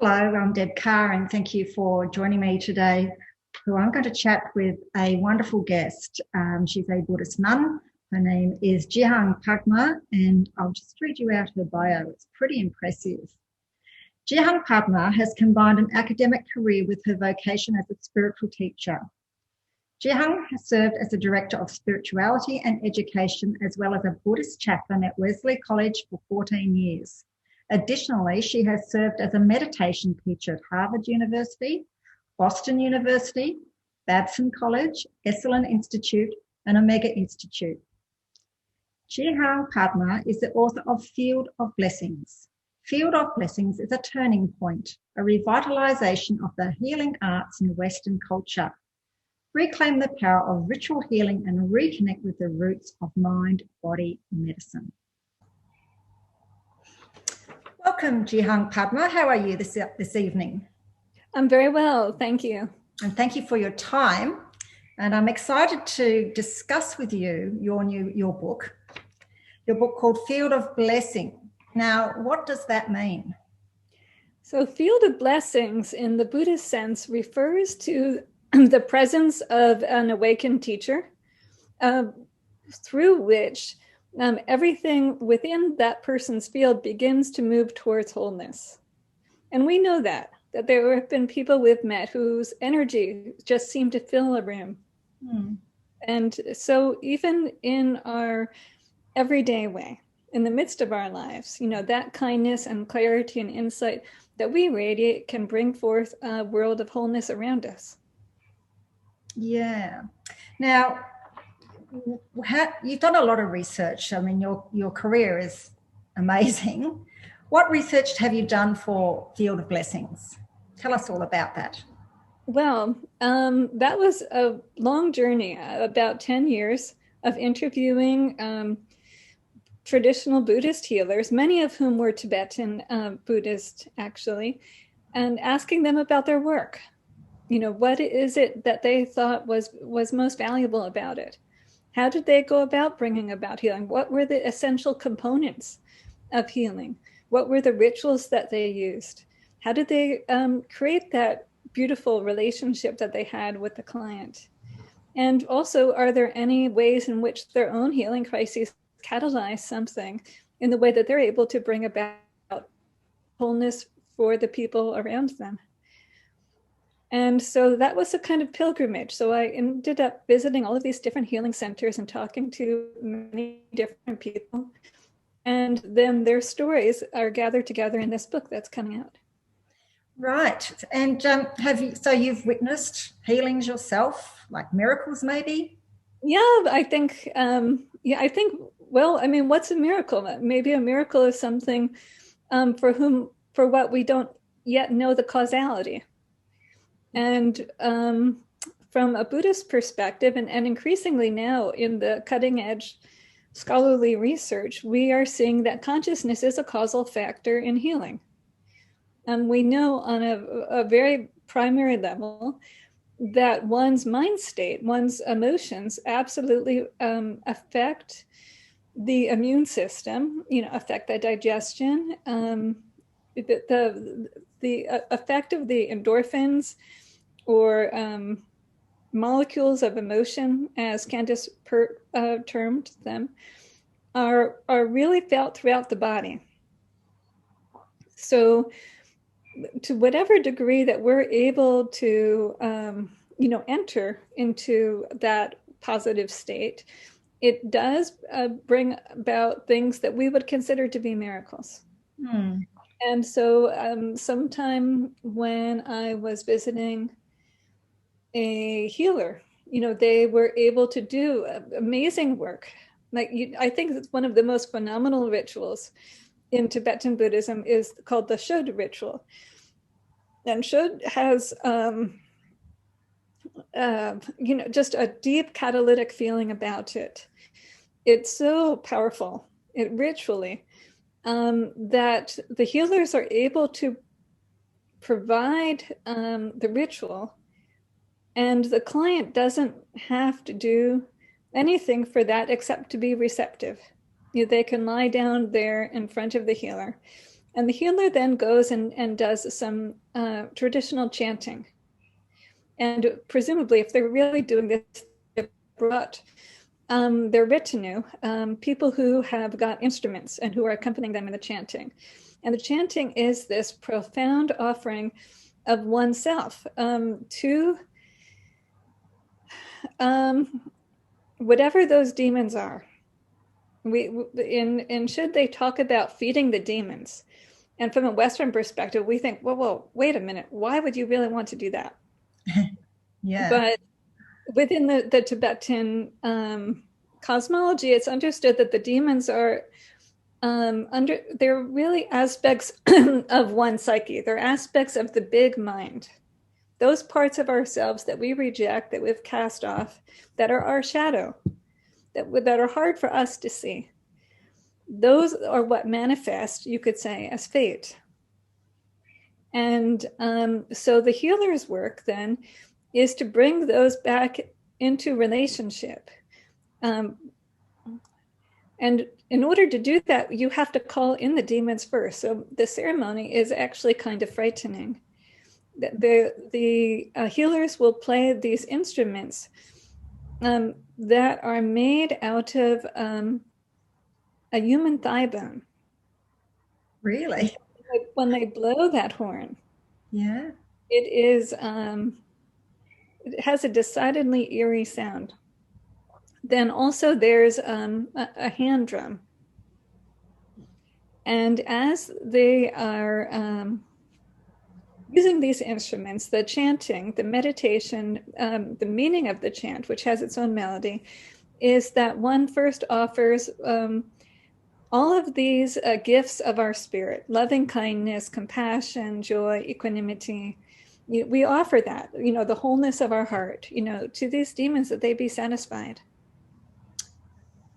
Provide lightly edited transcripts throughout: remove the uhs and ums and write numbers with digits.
Hello, I'm Deb Carr, and thank you for joining me today. Who I'm going to chat with a wonderful guest. She's a Buddhist nun. Her name is Ji Hyang Padma, and I'll just read you out her bio. It's pretty impressive. Ji Hyang Padma has combined an academic career with her vocation as a spiritual teacher. Ji Hyang has served as the Director of Spirituality and Education, as well as a Buddhist chaplain at Wesley College for 14 years. Additionally, she has served as a meditation teacher at Harvard University, Boston University, Babson College, Esalen Institute, and Omega Institute. Ji Hyang Padma is the author of Field of Blessings. Field of Blessings is a turning point, a revitalization of the healing arts in Western culture. Reclaim the power of ritual healing and reconnect with the roots of mind-body medicine. Welcome, Ji Hyang Padma. How are you this evening? I'm very well, thank you. And thank you for your time. And I'm excited to discuss with you your book called Field of Blessing. Now, what does that mean? So Field of Blessings in the Buddhist sense refers to the presence of an awakened teacher through which everything within that person's field begins to move towards wholeness. And we know that there have been people we've met whose energy just seemed to fill a room. And so even in our everyday way, in the midst of our lives, that kindness and clarity and insight that we radiate can bring forth a world of wholeness around us. Yeah. Now, you've done a lot of research. I mean, your career is amazing. What research have you done for Field of Blessings? Tell us all about that. Well, that was a long journey, about 10 years of interviewing traditional Buddhist healers, many of whom were Tibetan Buddhist, actually, and asking them about their work. What is it that they thought was most valuable about it? How did they go about bringing about healing? What were the essential components of healing? What were the rituals that they used? How did they create that beautiful relationship that they had with the client? And also, are there any ways in which their own healing crises catalyze something in the way that they're able to bring about wholeness for the people around them? And so that was a kind of pilgrimage. So I ended up visiting all of these different healing centers and talking to many different people. And then their stories are gathered together in this book that's coming out. Right. And you've witnessed healings yourself, like miracles maybe? Yeah, I think, what's a miracle? Maybe a miracle is something for what we don't yet know the causality. And from a Buddhist perspective, and increasingly now in the cutting edge scholarly research, we are seeing that consciousness is a causal factor in healing. And we know on a very primary level that one's mind state, one's emotions absolutely affect the immune system, affect the digestion, the effect of the endorphins or molecules of emotion, as Candace termed them, are really felt throughout the body. So to whatever degree that we're able to, enter into that positive state, it does bring about things that we would consider to be miracles. And so sometime when I was visiting a healer, they were able to do amazing work. I think it's one of the most phenomenal rituals in Tibetan Buddhism is called the Shod ritual. And Shod has, just a deep catalytic feeling about it. It's so powerful, ritually, that the healers are able to provide the ritual, and the client doesn't have to do anything for that except to be receptive. They can lie down there in front of the healer And the healer then goes and does some traditional chanting. And presumably, if they're really doing this, they've brought their retinue, people who have got instruments and who are accompanying them in the chanting. And the chanting is this profound offering of oneself to whatever those demons are. And should they talk about feeding the demons? And from a Western perspective, we think, well, wait a minute. Why would you really want to do that? Yeah. But within the Tibetan cosmology, it's understood that the demons are they're really aspects of one psyche. They're aspects of the big mind. Those parts of ourselves that we reject, that we've cast off, that are our shadow, that are hard for us to see. Those are what manifest, you could say, as fate. And so the healer's work then is to bring those back into relationship. And in order to do that, you have to call in the demons first. So the ceremony is actually kind of frightening. The healers will play these instruments that are made out of a human thigh bone. Really? When they blow that horn, yeah, it has a decidedly eerie sound. Then also there's a hand drum. And as they are using these instruments, the chanting, the meditation, the meaning of the chant, which has its own melody, is that one first offers all of these gifts of our spirit: loving kindness, compassion, joy, equanimity. We offer that, the wholeness of our heart, to these demons, that they be satisfied.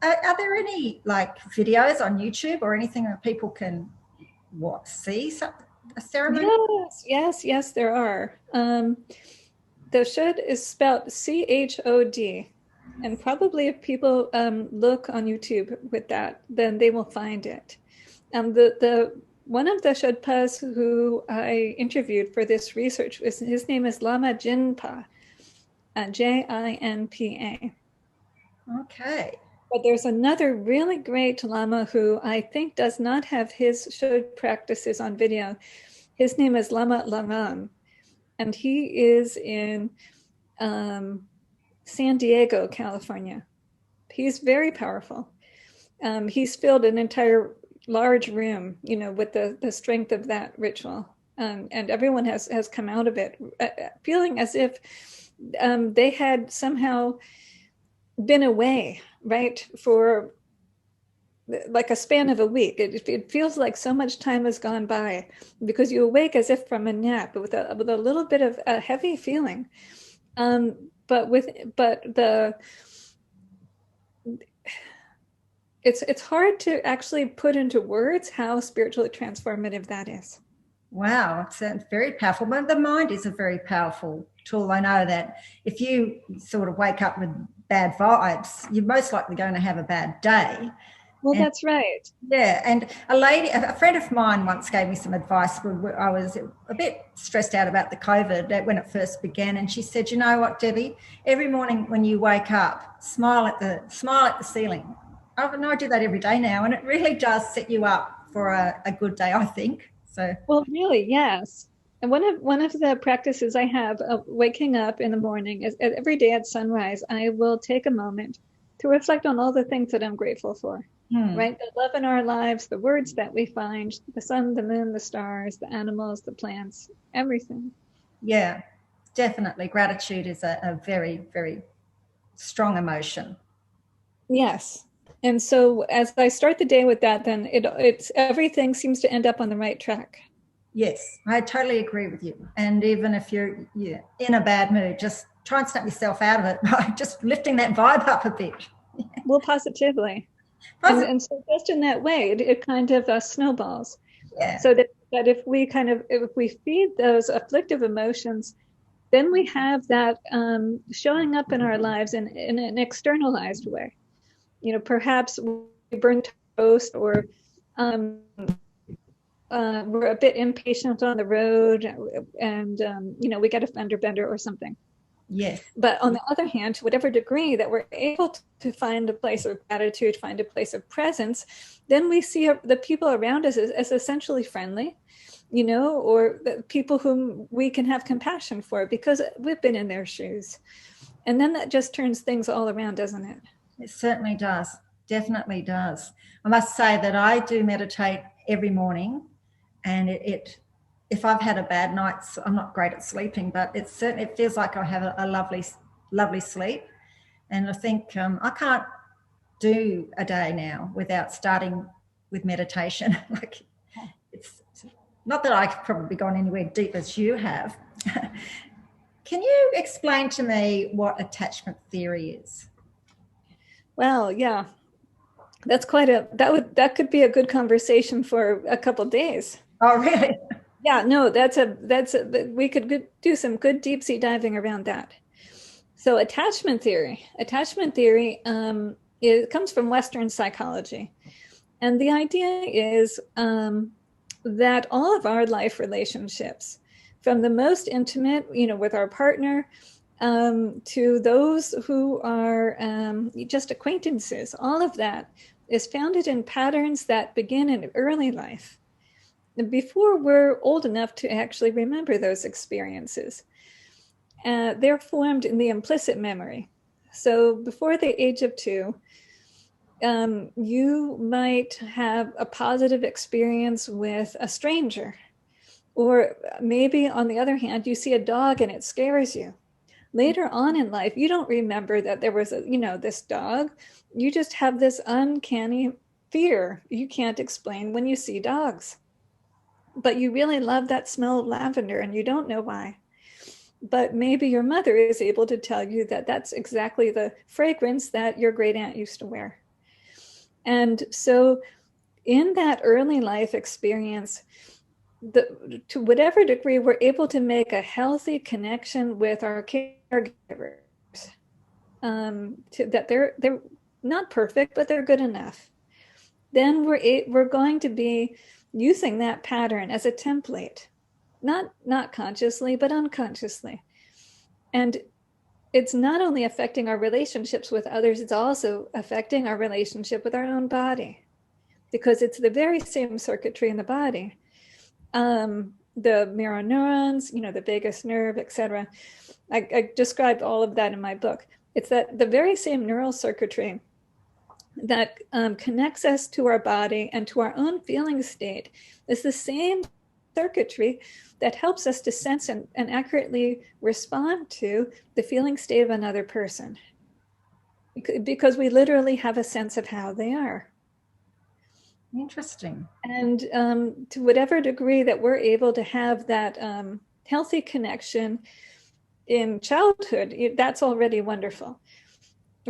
Are there any videos on YouTube or anything that people can see a ceremony? Yes, there are. The Shod is spelled CHOD. And probably if people look on YouTube with that, then they will find it. One of the Shodpas who I interviewed for this research, his name is Lama Jinpa, Jinpa. Okay. But there's another really great Lama who I think does not have his Shod practices on video. His name is Lama Lamong, and he is in San Diego, California. He's very powerful. He's filled an entire large room, with the strength of that ritual. And everyone has come out of it feeling as if they had somehow been away, right, for like a span of a week. It feels like so much time has gone by, because you awake as if from a nap with a little bit of a heavy feeling. It's hard to actually put into words how spiritually transformative that is. Wow, it's very powerful. But the mind is a very powerful tool. I know that if you sort of wake up with bad vibes, you're most likely going to have a bad day. Well, that's right. Yeah, and a friend of mine once gave me some advice. I was a bit stressed out about the COVID when it first began, and she said, "You know what, Debbie? Every morning when you wake up, smile at the ceiling." I do that every day now, and it really does set you up for a good day, I think. So. Well, really, yes. And one of the practices I have of waking up in the morning is every day at sunrise, I will take a moment to reflect on all the things that I'm grateful for. Right? The love in our lives, the words that we find, the sun, the moon, the stars, the animals, the plants, everything. Yeah, definitely. Gratitude is a very, very strong emotion. Yes. And so as I start the day with that, then it's everything seems to end up on the right track. Yes, I totally agree with you. And even if you're in a bad mood, just try and snap yourself out of it by just lifting that vibe up a bit. Well, positively. And so just in that way, it kind of snowballs. Yeah. So that if we feed those afflictive emotions, then we have that showing up in our lives in an externalized way. Perhaps we burn toast or we're a bit impatient on the road, and we get a fender bender or something. Yes. But on the other hand, to whatever degree that we're able to find a place of gratitude, find a place of presence, then we see the people around us as essentially friendly, or the people whom we can have compassion for because we've been in their shoes. And then that just turns things all around, doesn't it? It certainly does. Definitely does. I must say that I do meditate every morning, and if I've had a bad night, I'm not great at sleeping, but it feels like I have a lovely sleep. And I think I can't do a day now without starting with meditation. Like, it's not that I've probably gone anywhere deep as you have. Can you explain to me what attachment theory is? Well, yeah, that's that could be a good conversation for a couple of days. Oh, really? Yeah, no, we could do some good deep sea diving around that. So attachment theory, it comes from Western psychology. And the idea is that all of our life relationships, from the most intimate, with our partner, to those who are just acquaintances, all of that is founded in patterns that begin in early life, before we're old enough to actually remember those experiences. They're formed in the implicit memory. So before the age of 2, you might have a positive experience with a stranger. Or maybe, on the other hand, you see a dog and it scares you. Later on in life, you don't remember that there was this dog. You just have this uncanny fear you can't explain when you see dogs. But you really love that smell of lavender and you don't know why. But maybe your mother is able to tell you that that's exactly the fragrance that your great aunt used to wear. And so in that early life experience, to whatever degree we're able to make a healthy connection with our caregivers, that they're not perfect, but they're good enough, then we're going to be using that pattern as a template, not consciously, but unconsciously. And it's not only affecting our relationships with others, it's also affecting our relationship with our own body, because it's the very same circuitry in the body. The mirror neurons, the vagus nerve, etc. I described all of that in my book. It's that the very same neural circuitry that connects us to our body and to our own feeling state is the same circuitry that helps us to sense and accurately respond to the feeling state of another person, because we literally have a sense of how they are. Interesting. And to whatever degree that we're able to have that healthy connection in childhood, that's already wonderful.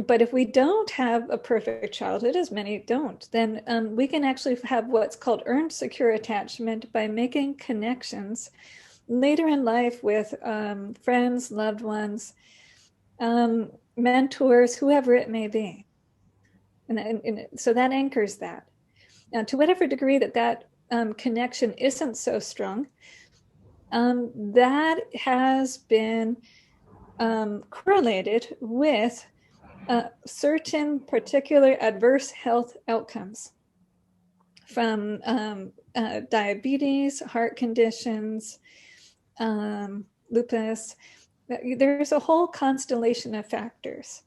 But if we don't have a perfect childhood, as many don't, then we can actually have what's called earned secure attachment by making connections later in life with friends, loved ones, mentors, whoever it may be. And so that anchors that. Now, to whatever degree that connection isn't so strong, that has been correlated with certain particular adverse health outcomes, from diabetes, heart conditions, lupus. There's a whole constellation of factors.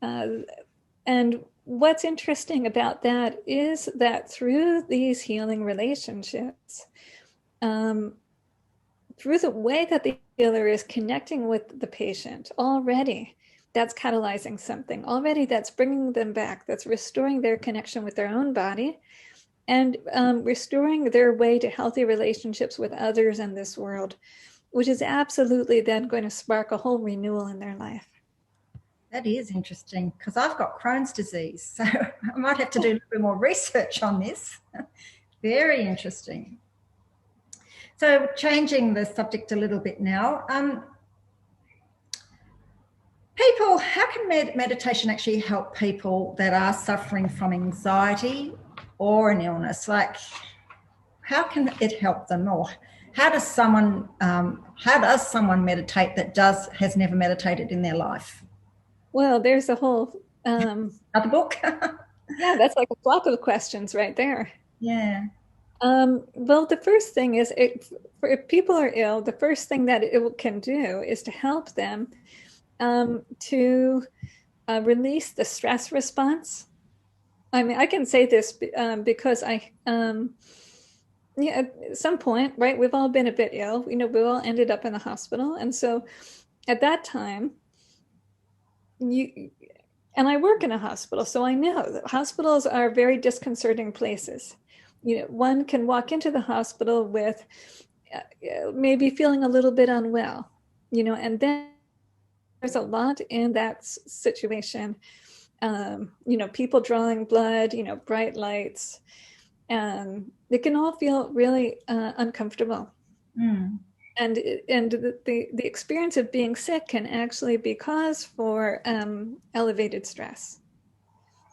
And what's interesting about that is that through these healing relationships, through the way that the healer is connecting with the patient, already that's catalyzing something. Already that's bringing them back. That's restoring their connection with their own body and restoring their way to healthy relationships with others in this world, which is absolutely then going to spark a whole renewal in their life. That is interesting, because I've got Crohn's disease, so I might have to do a little bit more research on this. Very interesting. So changing the subject a little bit now, how can meditation actually help people that are suffering from anxiety or an illness? Like, how can it help them, or how does someone meditate that has never meditated in their life? Well, there's a whole Another book. yeah, that's like a block of questions right there. Yeah. Well, the first thing is, if people are ill, the first thing that it can do is to help them to release the stress response. I mean, I can say this because yeah, at some point, right, we've all been a bit ill. You know, we all ended up in the hospital. And so at that time, and I work in a hospital, so I know that hospitals are very disconcerting places. You know, one can walk into the hospital with maybe feeling a little bit unwell, you know, and then there's a lot in that situation. You know, people drawing blood, you know, bright lights, and it can all feel really uncomfortable. Mm. And the experience of being sick can actually be cause for elevated stress.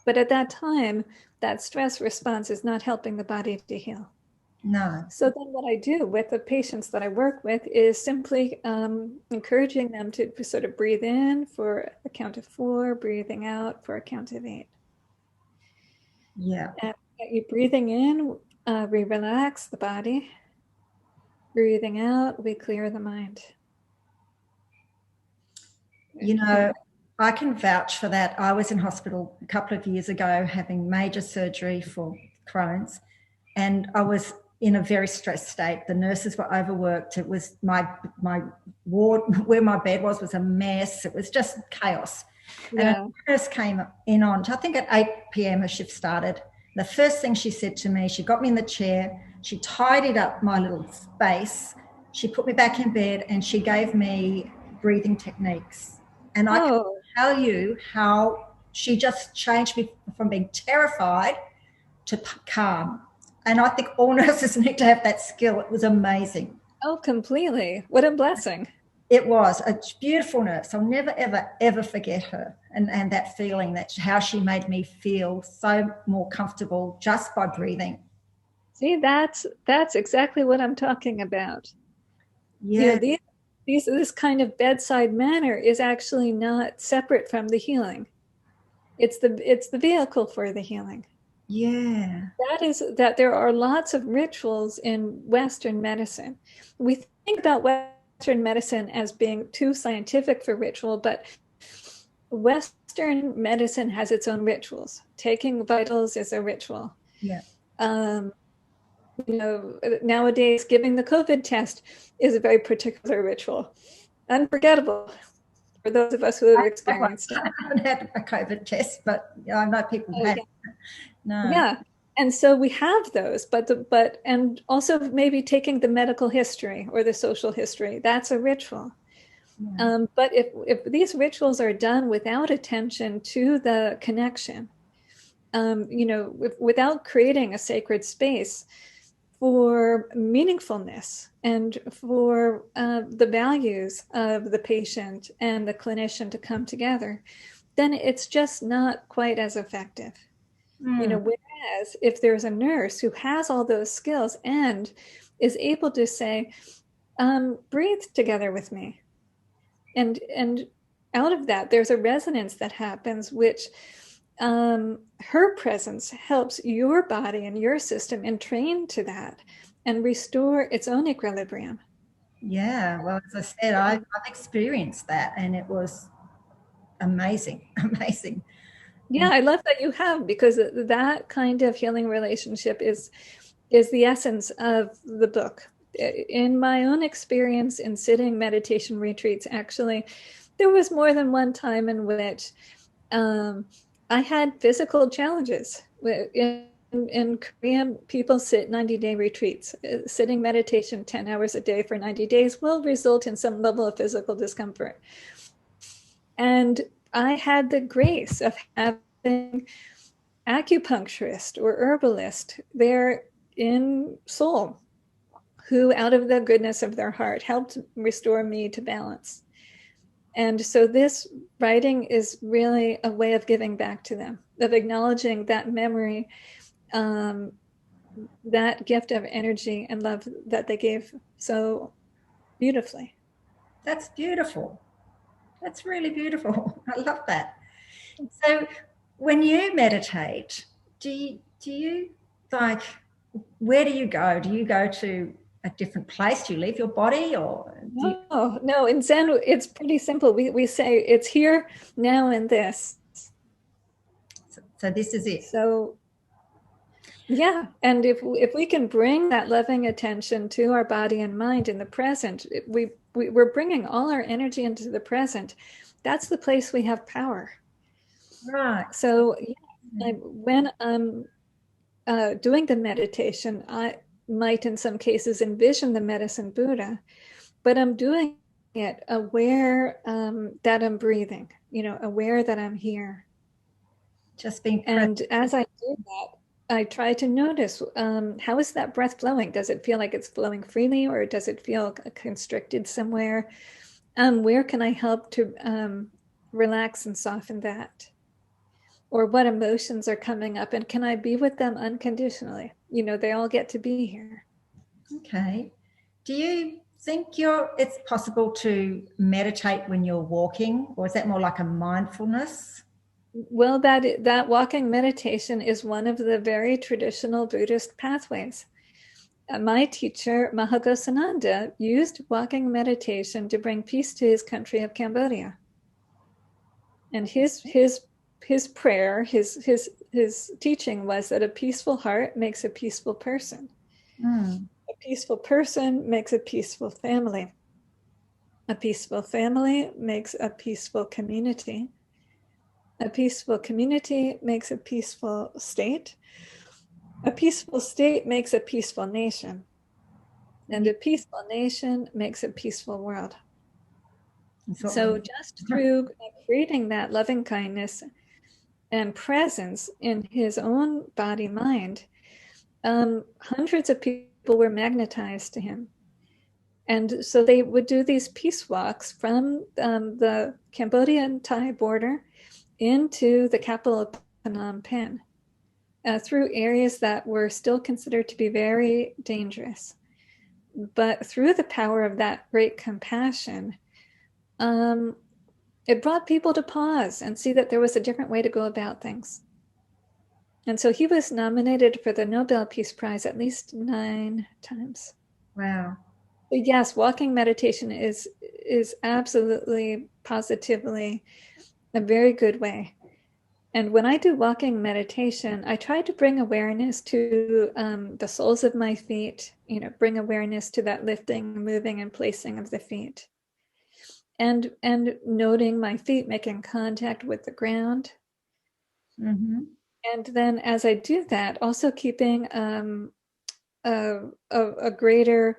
But at that time, that stress response is not helping the body to heal. No. So then what I do with the patients that I work with is simply encouraging them to sort of breathe in for a count of 4, breathing out for a count of 8. Yeah. And you breathing in, we relax the body. Breathing out, we clear the mind. You know, I can vouch for that. I was in hospital a couple of years ago having major surgery for Crohn's, and I was in a very stressed state. The nurses were overworked. It was my ward where my bed was a mess. It was just chaos. Yeah. And a nurse came in on, I think at 8 p.m. her shift started. The first thing she said to me, she got me in the chair, she tidied up my little space, she put me back in bed, and she gave me breathing techniques. And I can tell you how she just changed me from being terrified to calm. And I think all nurses need to have that skill. It was amazing. Oh, completely. What a blessing. It was a beautiful nurse. I'll never, ever, ever forget her and that feeling, that how she made me feel so more comfortable just by breathing. See, that's exactly what I'm talking about. Yeah. You know, this kind of bedside manner is actually not separate from the healing. It's the vehicle for the healing. Yeah. That is that there are lots of rituals in Western medicine. We think about Western medicine as being too scientific for ritual, but Western medicine has its own rituals. Taking vitals is a ritual. Yeah. You know, nowadays giving the COVID test is a very particular ritual. Unforgettable for those of us who have experienced it. I haven't had a COVID test, but I know people have. Yeah. No. Yeah. And so we have those, but and also maybe taking the medical history or the social history, that's a ritual. Yeah. But if these rituals are done without attention to the connection, you know, without creating a sacred space for meaningfulness and for the values of the patient and the clinician to come together, then it's just not quite as effective. You know, whereas if there's a nurse who has all those skills and is able to say, breathe together with me. And out of that, there's a resonance that happens, which her presence helps your body and your system entrain to that and restore its own equilibrium. Yeah. Well, as I said, I've experienced that, and it was amazing. Amazing. Yeah, I love that you have, because that kind of healing relationship is the essence of the book. In my own experience in sitting meditation retreats, actually, there was more than one time in which I had physical challenges. In Korea, people sit 90-day retreats. Sitting meditation 10 hours a day for 90 days will result in some level of physical discomfort. And I had the grace of having acupuncturist or herbalist there in Seoul, who out of the goodness of their heart helped restore me to balance. And so this writing is really a way of giving back to them, of acknowledging that memory that gift of energy and love that they gave so beautifully. That's beautiful. That's really beautiful. I love that. So when you meditate, do you like, where do you go? Do you go to a different place? Do you leave your body, or do you... No, in Zen, it's pretty simple. We say it's here, now, and this. So this is it. So yeah, and if we can bring that loving attention to our body and mind in the present, we're bringing all our energy into the present. That's the place we have power. Right. So yeah, when I'm doing the meditation, I might in some cases envision the medicine Buddha, but I'm doing it aware that I'm breathing, aware that I'm here. Just being present. And as I do that, I try to notice, how is that breath flowing? Does it feel like it's flowing freely, or does it feel constricted somewhere? Where can I help to relax and soften that? Or what emotions are coming up, and can I be with them unconditionally? They all get to be here. Okay. Do you think it's possible to meditate when you're walking, or is that more like a mindfulness? Well, that walking meditation is one of the very traditional Buddhist pathways. My teacher, Mahagosananda, used walking meditation to bring peace to his country of Cambodia. And his prayer, his teaching was that a peaceful heart makes a peaceful person. A peaceful person makes a peaceful family. A peaceful family makes a peaceful community. A peaceful community makes a peaceful state. A peaceful state makes a peaceful nation. And a peaceful nation makes a peaceful world. So just through creating that loving kindness and presence in his own body mind, hundreds of people were magnetized to him. And so they would do these peace walks from the Cambodian Thai border into the capital of Phnom Penh, through areas that were still considered to be very dangerous. But through the power of that great compassion, it brought people to pause and see that there was a different way to go about things. And so he was nominated for the Nobel Peace Prize at least 9 times. Wow. But yes, walking meditation is absolutely, positively a very good way. And when I do walking meditation, I try to bring awareness to the soles of my feet, bring awareness to that lifting, moving, and placing of the feet. And noting my feet making contact with the ground. Mm-hmm. And then as I do that, also keeping a greater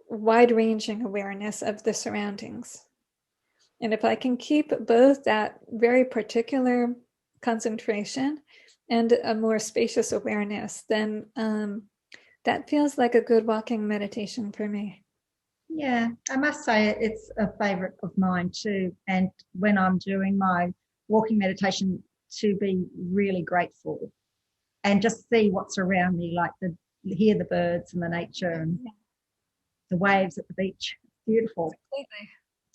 wide-ranging awareness of the surroundings. And if I can keep both that very particular concentration and a more spacious awareness, then that feels like a good walking meditation for me. Yeah, I must say it's a favorite of mine too. And when I'm doing my walking meditation, to be really grateful and just see what's around me, like hear the birds and the nature and the waves at the beach. Beautiful. Completely.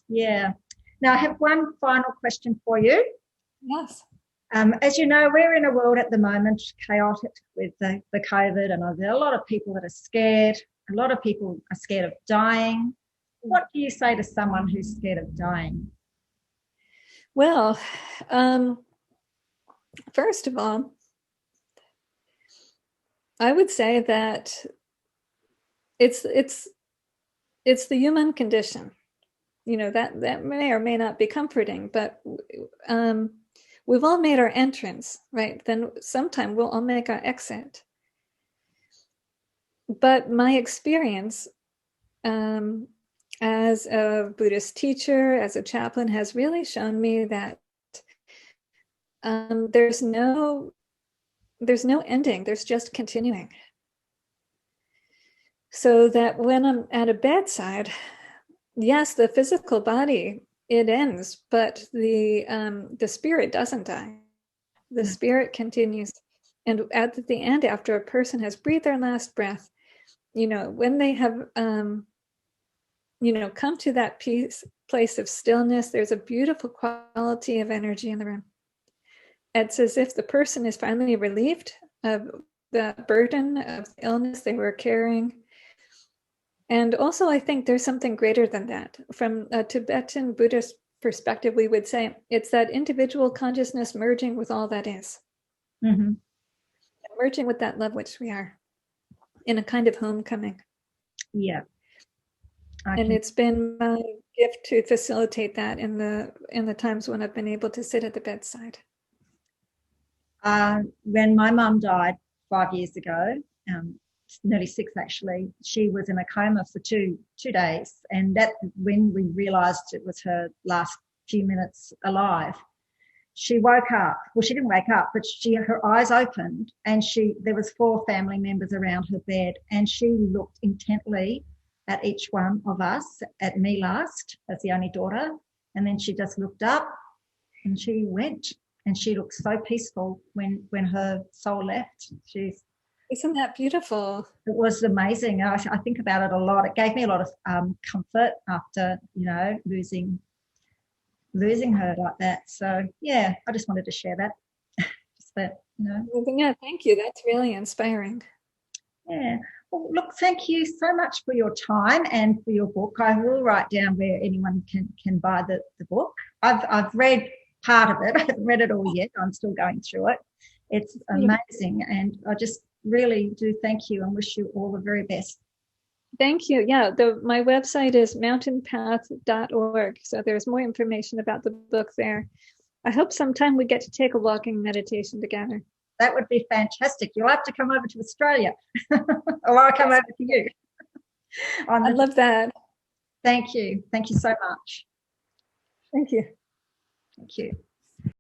Yeah. Now I have one final question for you. Yes. As you know, we're in a world at the moment chaotic with the COVID, and there are a lot of people that are scared. A lot of people are scared of dying. What do you say to someone who's scared of dying? Well, first of all, I would say that it's the human condition. That may or may not be comforting, but we've all made our entrance, right? Then sometime we'll all make our exit. But my experience as a Buddhist teacher, as a chaplain, has really shown me that there's no ending, there's just continuing. So that when I'm at a bedside, yes, the physical body, it ends, but the spirit doesn't die. The spirit continues. And at the end, after a person has breathed their last breath, when they have, come to that place of stillness, there's a beautiful quality of energy in the room. It's as if the person is finally relieved of the burden of illness they were carrying. And also, I think there's something greater than that. From a Tibetan Buddhist perspective, we would say it's that individual consciousness merging with all that is. Mm-hmm. Merging with that love which we are in a kind of homecoming. Yeah. And it's been my gift to facilitate that in the times when I've been able to sit at the bedside. When my mum died 5 years ago, nearly 6 actually, she was in a coma for two days, and that when we realised it was her last few minutes alive, she woke up. Well, she didn't wake up, but her eyes opened, and there was 4 family members around her bed, and she looked intently at each one of us, at me last as the only daughter, and then she just looked up and she went. And she looked so peaceful when her soul left. Isn't that beautiful? It was amazing. I think about it a lot. It gave me a lot of comfort after, losing her like that. So, yeah, I just wanted to share that. Just that, Yeah, thank you. That's really inspiring. Yeah. Well, look, thank you so much for your time and for your book. I will write down where anyone can buy the book. I've read part of it. I haven't read it all yet. I'm still going through it. It's amazing. And I just really do thank you and wish you all the very best. Thank you. Yeah, my website is mountainpath.org. So there's more information about the book there. I hope sometime we get to take a walking meditation together. That would be fantastic. You'll have to come over to Australia or I'll come over to you. I love that. Thank you. Thank you so much. Thank you. Thank you.